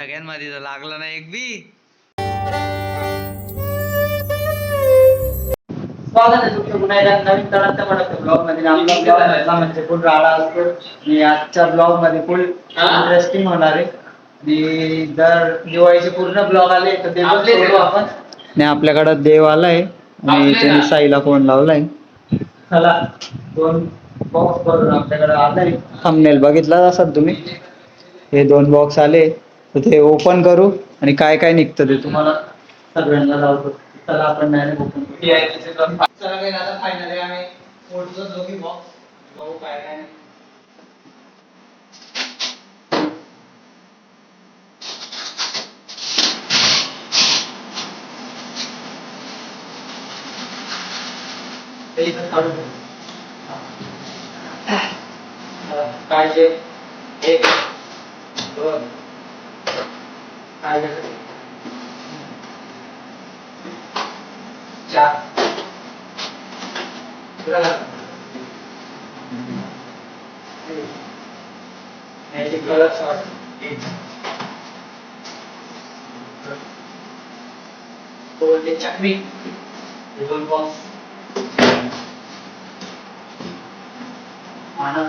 सगळ्यांमध्ये तर लागला ना एक बी. स्वागत आहे तुमचं पुन्हा एकदा नवीन तडाख्या पडक ब्लॉग मध्ये. आपला ब्लॉग घडला म्हणजे फुल राडा असतो आणि आजच्या ब्लॉग मध्ये फुल इंटरेस्टिंग होणार आहे. आणि जर दिवाळीचे पूर्ण ब्लॉग आले तर ते सोडू आपण. आणि आपल्याकडे देव आलाय आणि त्यांनी साईला फोन लावलाय. चला 2 बॉक्स भरून आपल्याकडे आलाय. थंबनेल बघितलाच असाल तुम्ही. हे 2 बॉक्स आले तर ते ओपन करू आणि काय काय निघतं ते तुम्हाला सगळ्यांना लावतो. चला आपण डायरेक्ट ओपन करू. चला काही आता फायनली आम्ही फोडतो दोघी बॉक्स. बघू काय काय. काढले 1 2 काढले 4 मॅजिक कलर शॉर्ट 1 गोल्डन चक्री 2 बॉक्स माना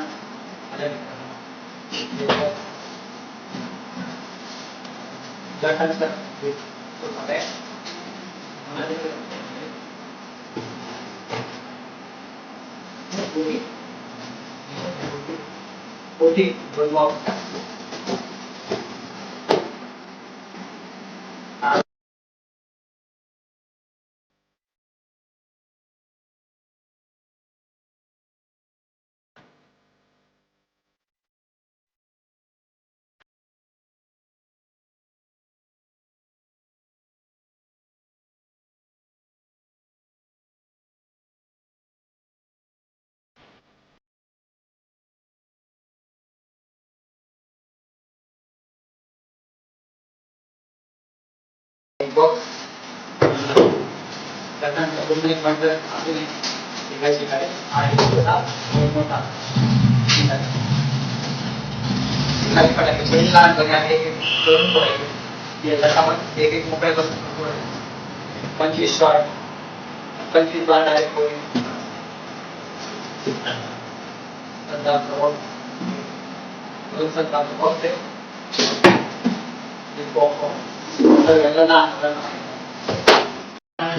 लटन ओटी 2 बॉक्स बॉक्स त्यानंतर पूर्ण एक बंडल अजून एकाची काय आणि मोठा खाली पडायचे पहिले लहानपणी आम्ही करून पडायचे याला आपण एक एक मोबाईल करून 25 शॉर्ट 25 बार डायरेक्ट होईल.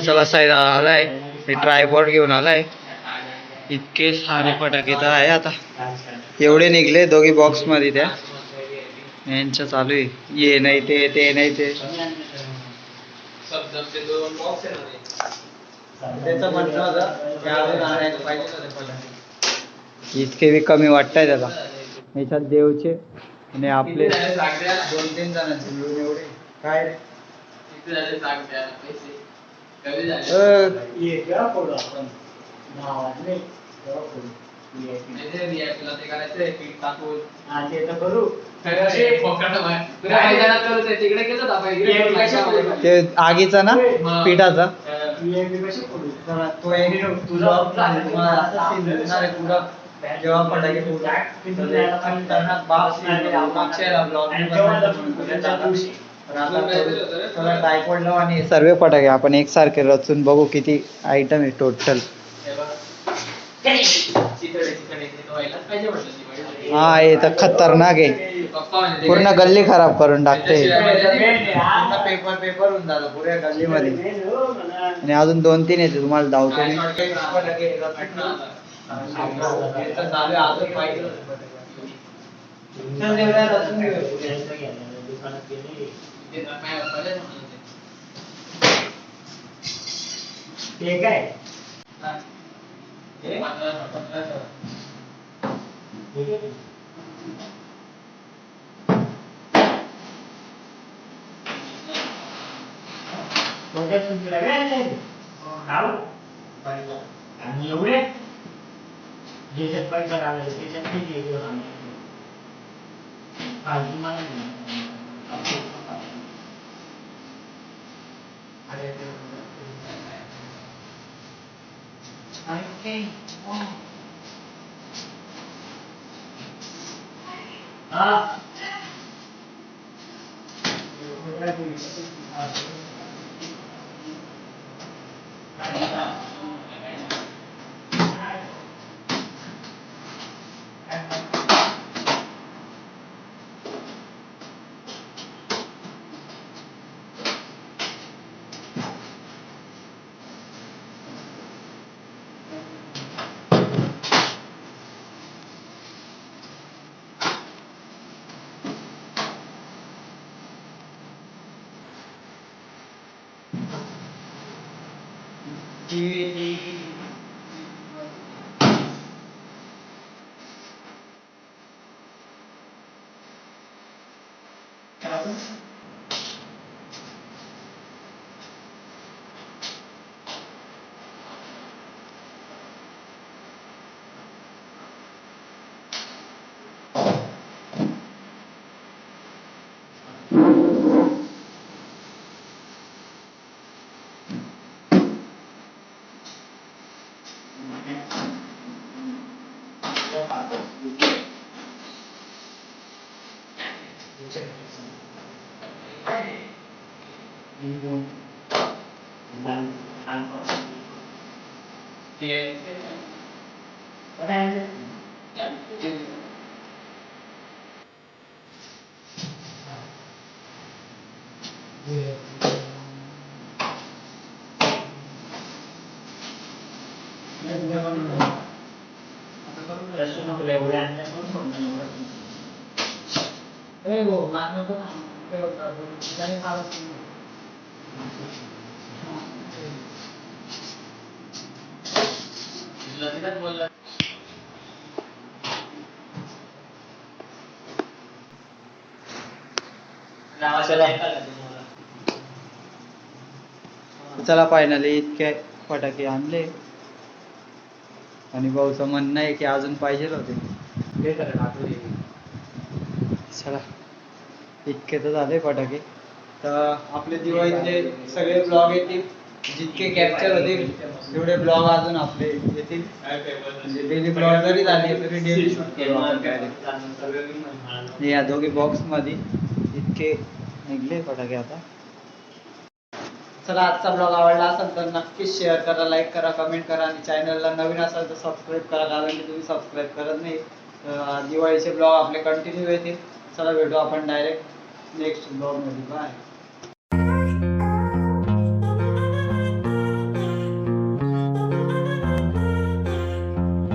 चला साईड आलाय मी ट्रायपॉड घेऊन आलाय. इतके सारे फटाके तर आहे आता. एवढे निघले दोघी बॉक्स मध्ये त्या यांचं चालू आहे. ये नाही ते नाही ते इतके बी कमी वाटताय त्याला. याच्यात देवचे आणि आपले 2-3 जणांचे मिळून एवढे काय रे. ते आगीचा ना पिठाचा तो जेव्हा फटाके ट्रायपॉड लाव आणि सर्व फटाके आपण एकसारखे रचून बघू किती आयटम आहे टोटल. हा हे तर खतरनाक आहे. पूर्ण गल्ली खराब करून टाकते. पेपर होऊन जातं पुऱ्या गल्लीमध्ये. आणि अजून 2-3 येते तुम्हाला धावतो मी. ठीक आहे. आणि एवढे ज्याच्यात पैसा आला त्याच्यात किती Okay. Wow. चला फायनली इतके फटाके आणले आणि भाऊचं म्हणणं आहे की अजून पाहिजे होते. चला इतके तर झाले फटाके. तर आपले दिवाळीतले सगळे ब्लॉग येतील, जितके कॅप्चर होतील तेवढे ब्लॉग अजून आपले येतील. म्हणजे डेली ब्लॉग जरी झाले तरी डेली शूट करू आपण. या दोघी बॉक्स मध्ये इतके निघले फटाके आता. चला आजचा ब्लॉग आवडला असेल तर नक्कीच शेअर करा, लाईक करा, कमेंट करा आणि चॅनलला नवीन असाल तर सबस्क्राईब करा, कारण की तुम्ही सबस्क्राईब करत नाही. दिवाळीचे ब्लॉग आपले कंटिन्यू येतील. चला भेटू आपण डायरेक्ट नेक्स्ट ब्लॉगमध्ये. बाय.